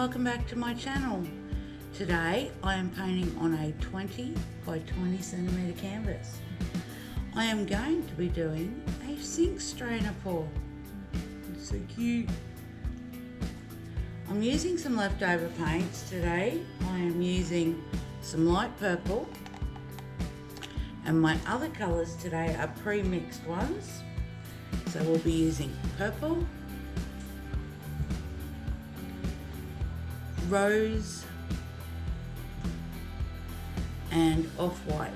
welcome back to my channel. Today I am painting on a 20 by 20 centimeter canvas. I am going to be doing a sink strainer pour. It's so cute. I'm using some leftover paints today. I am using some light purple, and my other colours today are pre-mixed ones. So we'll be using purple, rose and off-white.